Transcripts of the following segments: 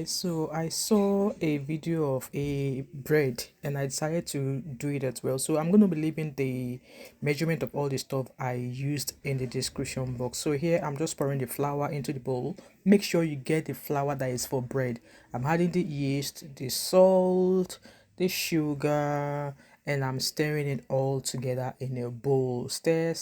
guys, so I saw a video of a bread and I decided to do it as well. So I'm going to be leaving the measurement of all the stuff I used in the description box. So here I'm just pouring the flour into the bowl. Make sure you get the flour that is for bread. I'm adding the yeast, the salt, the sugar, and I'm stirring it all together in a bowl. Stir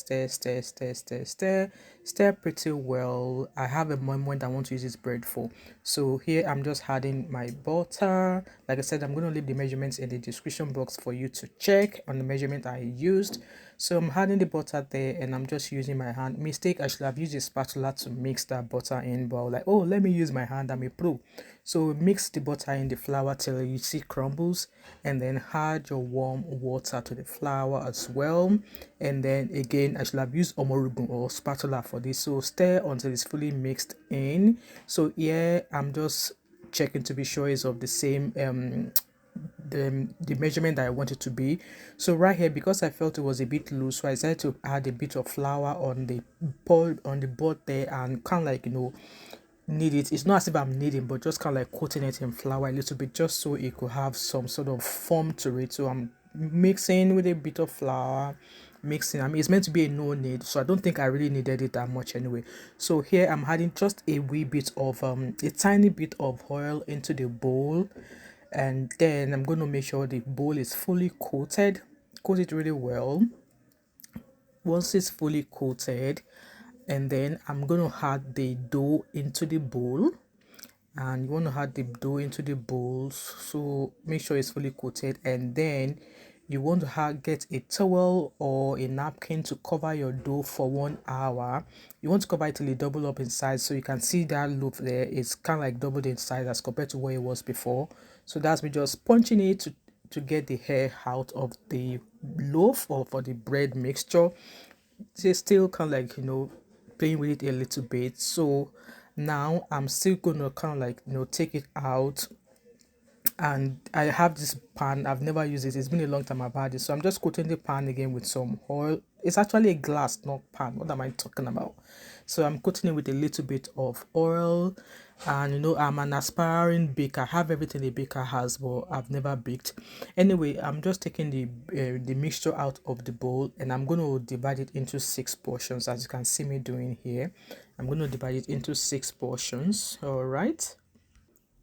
pretty well. I have a moment I want to use this bread for. So here I'm just adding my butter. Like I said, I'm going to leave the measurements in the description box for you to check on the measurement I used. So I'm adding the butter there and I'm just using my hand. Mistake, I should have used a spatula to mix that butter in, but I was like, oh, let me use my hand, I'm a pro. So mix the butter in the flour till you see crumbles, and then add your warm water to the flour as well. And then again, I should have used omorogun or spatula for this. So stir until it's fully mixed in. So here I'm just checking to be sure it's of the same the measurement that I want it to be. So right here, because I felt it was a bit loose, so I decided to add a bit of flour on the board there and kind of like, you know, knead it. It's not as if I'm kneading, but just kind of like coating it in flour a little bit, just so it could have some sort of form to it. So I'm mixing with a bit of flour, mixing. I mean, it's meant to be a no knead, so I don't think I really needed it that much anyway. So here I'm adding just a wee bit of a tiny bit of oil into the bowl, and then I'm going to make sure the bowl is fully coated. Coat it really well. Once it's fully coated, and then I'm going to add the dough into the bowl. And you want to add the dough into the bowls, so make sure it's fully coated, and then you want to get a towel or a napkin to cover your dough for 1 hour. You want to cover it till it double up in size, so you can see that loaf there. It's kind of like doubled in size as compared to where it was before. So that's me just punching it to get the hair out of the loaf or for the bread mixture. It's still kind of like, you know, playing with it a little bit. So now I'm still gonna kind of like, you know, take it out, and I have this pan. I've never used it, it's been a long time I've had it, so I'm just coating the pan again with some oil. It's actually a glass, not pan. What am I talking about? So I'm coating it with a little bit of oil. And you know, I'm an aspiring baker. I have everything a baker has, but I've never baked. Anyway, I'm just taking the mixture out of the bowl, and I'm going to divide it into 6 portions, as you can see me doing here. I'm going to divide it into 6 portions. All right,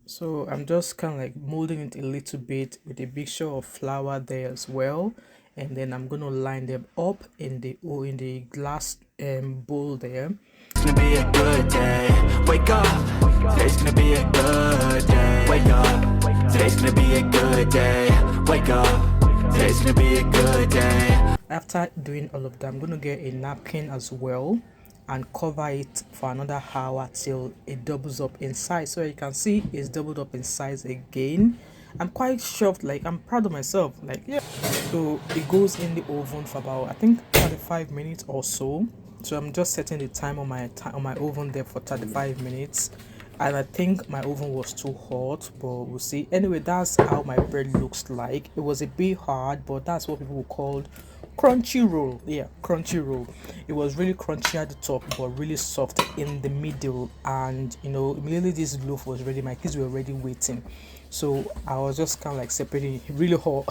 so I'm just kind of like molding it a little bit with a mixture of flour there as well, and then I'm going to line them up in the glass bowl there. It's gonna be a good day. Wake up. Today's gonna be a good day. Wake up. Today's gonna be a good day. Wake up. Today's gonna be a good day. After doing all of that, I'm going to get a napkin as well and cover it for another hour till it doubles up in size. So you can see it's doubled up in size again. I'm quite shocked, like I'm proud of myself, like yeah. So it goes in the oven for about, I think, 35 minutes or so. So I'm just setting the time on my oven there for 35 minutes, and I think my oven was too hot, but we'll see. Anyway, that's how my bread looks like. It was a bit hard, but that's what people called crunchy roll. Yeah, crunchy roll. It was really crunchy at the top, but really soft in the middle. And you know, immediately this loaf was ready, my kids were already waiting, so I was just kind of like separating it. Really hot.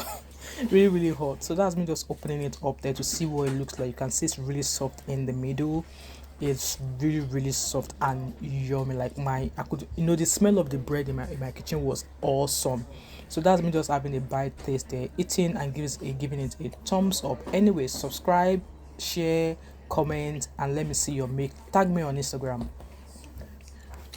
Really hot. So that's me just opening it up there to see what it looks like. You can see it's really soft in the middle. It's really soft and yummy. Like I could, you know, the smell of the bread in my kitchen was awesome. So that's me just having a bite taste there, eating, and giving it a thumbs up. Anyway, subscribe, share, comment, and let me see your make. Tag me on Instagram.